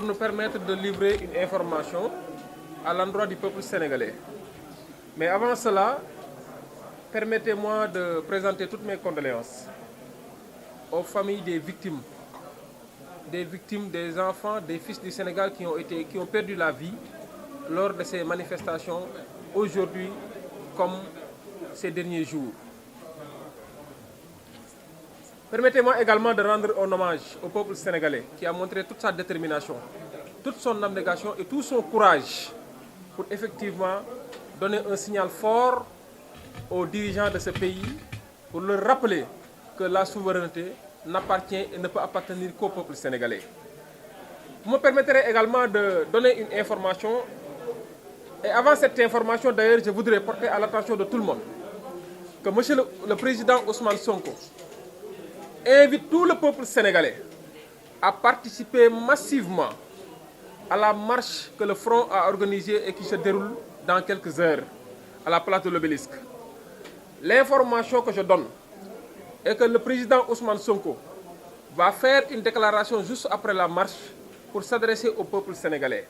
Pour nous permettre de livrer une information à l'endroit du peuple sénégalais. Mais avant cela, permettez-moi de présenter toutes mes condoléances aux familles des victimes, des enfants, des fils du Sénégal qui ont perdu la vie lors de ces manifestations aujourd'hui comme ces derniers jours. Permettez-moi également de rendre un hommage au peuple sénégalais qui a montré toute sa détermination, toute son abnégation et tout son courage pour effectivement donner un signal fort aux dirigeants de ce pays pour leur rappeler que la souveraineté n'appartient et ne peut appartenir qu'au peuple sénégalais. Vous me permettrez également de donner une information. Et avant cette information, d'ailleurs, je voudrais porter à l'attention de tout le monde que Monsieur le Président Ousmane Sonko invite tout le peuple sénégalais à participer massivement à la marche que le Front a organisée et qui se déroule dans quelques heures à la place de l'Obélisque. L'information que je donne est que le président Ousmane Sonko va faire une déclaration juste après la marche pour s'adresser au peuple sénégalais.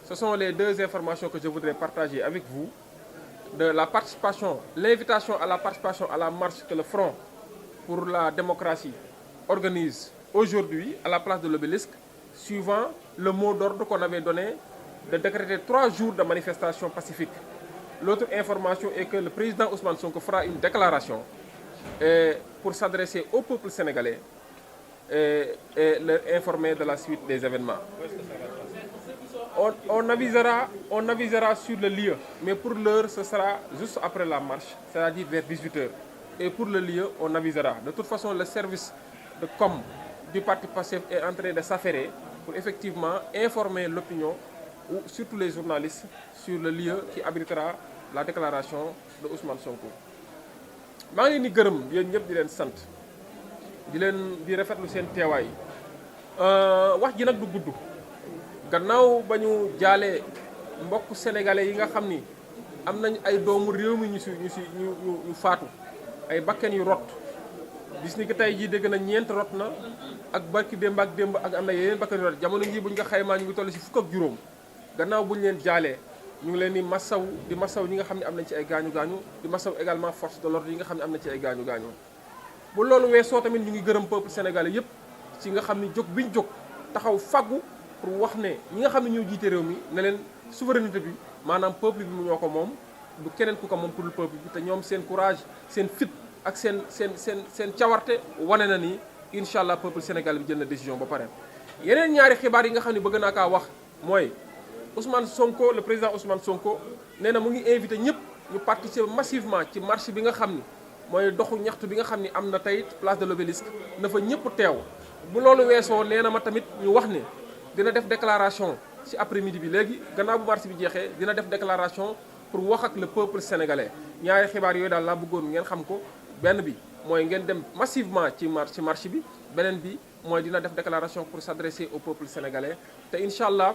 Ce sont les deux informations que je voudrais partager avec vous de la participation, l'invitation à la participation à la marche que le Front pour la démocratie organise aujourd'hui à la place de l'Obélisque, suivant le mot d'ordre qu'on avait donné de décréter 3 jours de manifestation pacifique. L'autre information est que le président Ousmane Sonko fera une déclaration pour s'adresser au peuple sénégalais et leur informer de la suite des événements. On avisera sur le lieu, mais pour l'heure, ce sera juste après la marche, c'est-à-dire vers 18h. Et pour le lieu, on avisera. De toute façon, le service de com du parti Pastef est en train de s'affairer pour effectivement informer l'opinion, ou surtout les journalistes, sur le lieu qui abritera la déclaration de Ousmane Sonko. maa ngi leen di gërëm yéen ñëpp di leen sant di rafetlu seen teewaay wax ji nag du gudd gannaaw ba ñu jaalee mbokk sénégalais yi nga xam ni am nañ ay doomu réew mi ñu faatu ay bakken yu rot bis ni ki tey jii dégg na 4 rot na ak barki démb ak am na yeneen bakken yu rot jamono jii bu ñu ko xaymaa ñu ngi toll si 10 ak juróom gannaaw bu ñu leen jaalee ñu ngi leen di massaw ñi nga xam ne am nañ ci ay gaañu-gaañu di massaw également force de l'ordre yi nga xam ne am nañ ci ay gaañu-gaañu bu loolu weesoo tamit ñu ngi gërëm peuple sénégalais yëpp ci nga xam ne jóg biñ jóg taxaw faggu pour wax ne ñi nga xam ne ñoo jiite réew mi ne leen souveraineté bi maanaam peuple bi ñoo ko moom du keneen ku ko moom pour le peuple bi te ñoom seen courage seen fit ak seen cawarte wane na ni incha allah peuple sénégalais bi jël na décision ba pare. yeneen ñaari xibaar yi nga xam ne bëgg naa kaa wax mooy Ousmane Sonko le président Ousmane Sonko nee na mu ngi invité ñëpp ñu participer massivement ci marche bi nga xam ni mooy doxu ñaxtu bi nga xam ni am na tey place de l'Obélisque na fa ñëpp teew. bu loolu weesoo nee na ma tamit ñu wax ne dina def déclaration ci après-midi bi léegi gannaaw bu marche bi jeexee dina def déclaration pour wax ak le peuple sénégalais ñaari xibaar yooyu daal laa bëggoon ngeen xam ko benn bi mooy ngeen dem massivement ci marche bi beneen bi mooy dina def déclaration pour s'adresser au peuple sénégalais te incha allah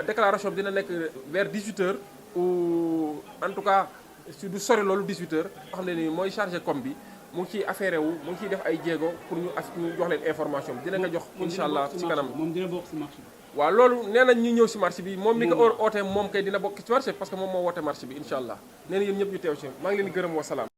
déclaration bi dina nekk vers 18h ou en tout cas si du sori loolu 18h xam ne ni mooy chargé com bi mu ngi ciy affaire wu mu ngi ciy def ay jéego pour ñu jox leen information bi dina nga jox incha allah ci kanam. moom dina bokk ci marche bi. waaw loolu nee nañ ñu ñëw ci marche bi moom mi ko oote moom kay dina bokk ci marche parce que moom moo woote marche bi incha allah nee na yéen ñëpp ñu teew ci maa ngi leen di gërëm wa salaam.